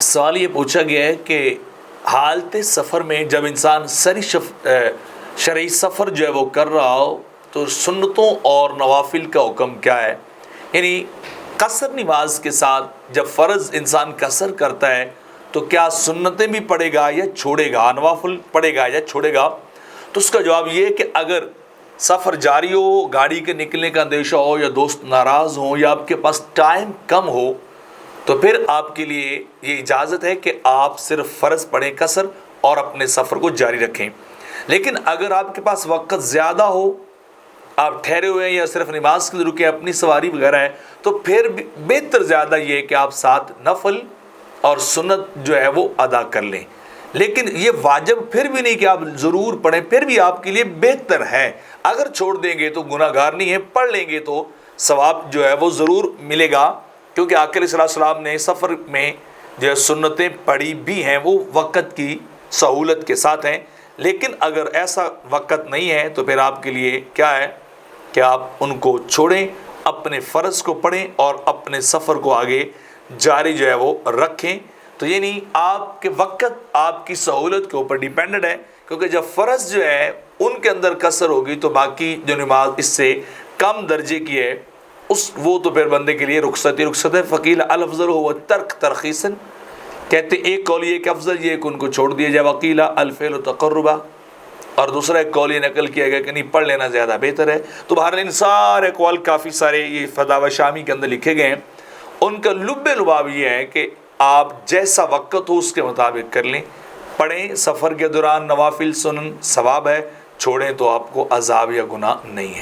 سوال یہ پوچھا گیا ہے کہ حالت سفر میں جب انسان شرعی سفر جو ہے وہ کر رہا ہو تو سنتوں اور نوافل کا حکم کیا ہے؟ یعنی قصر نماز کے ساتھ جب فرض انسان قصر کرتا ہے تو کیا سنتیں بھی پڑھے گا یا چھوڑے گا، نوافل پڑھے گا یا چھوڑے گا؟ تو اس کا جواب یہ ہے کہ اگر سفر جاری ہو، گاڑی کے نکلنے کا اندیشہ ہو یا دوست ناراض ہوں یا آپ کے پاس ٹائم کم ہو تو پھر آپ کے لیے یہ اجازت ہے کہ آپ صرف فرض پڑھیں قصر اور اپنے سفر کو جاری رکھیں۔ لیکن اگر آپ کے پاس وقت زیادہ ہو، آپ ٹھہرے ہوئے ہیں یا صرف نماز کے لیے رکے، اپنی سواری وغیرہ ہے، تو پھر بہتر زیادہ یہ ہے کہ آپ ساتھ نفل اور سنت جو ہے وہ ادا کر لیں۔ لیکن یہ واجب پھر بھی نہیں کہ آپ ضرور پڑھیں، پھر بھی آپ کے لیے بہتر ہے۔ اگر چھوڑ دیں گے تو گناہ گار نہیں ہے، پڑھ لیں گے تو ثواب جو ہے وہ ضرور ملے گا، کیونکہ آقا علیہ السلام نے سفر میں جو ہے سنتیں پڑھی بھی ہیں، وہ وقت کی سہولت کے ساتھ ہیں۔ لیکن اگر ایسا وقت نہیں ہے تو پھر آپ کے لیے کیا ہے کہ آپ ان کو چھوڑیں، اپنے فرض کو پڑھیں اور اپنے سفر کو آگے جاری جو ہے وہ رکھیں۔ تو یعنی آپ کے وقت آپ کی سہولت کے اوپر ڈیپینڈڈ ہے، کیونکہ جب فرض جو ہے ان کے اندر قصر ہوگی تو باقی جو نماز اس سے کم درجے کی ہے وہ تو پھر بندے کے لیے رخصت ہے۔ فقیل الافضل هو ترک ترخیصا، کہتے ایک قول یہ کہ افضل یہ کہ ان کو چھوڑ دیا جائے، وقیل الفعل تقربا، اور دوسرا ایک قول یہ نقل کیا گیا کہ نہیں پڑھ لینا زیادہ بہتر ہے۔ تو بہرحال ان سارے قول کافی سارے یہ فتاوی شامی کے اندر لکھے گئے ہیں، ان کا لب لباب یہ ہے کہ آپ جیسا وقت ہو اس کے مطابق کر لیں، پڑھیں سفر کے دوران نوافل سنن ثواب ہے، چھوڑیں تو آپ کو عذاب یا گناہ نہیں ہے۔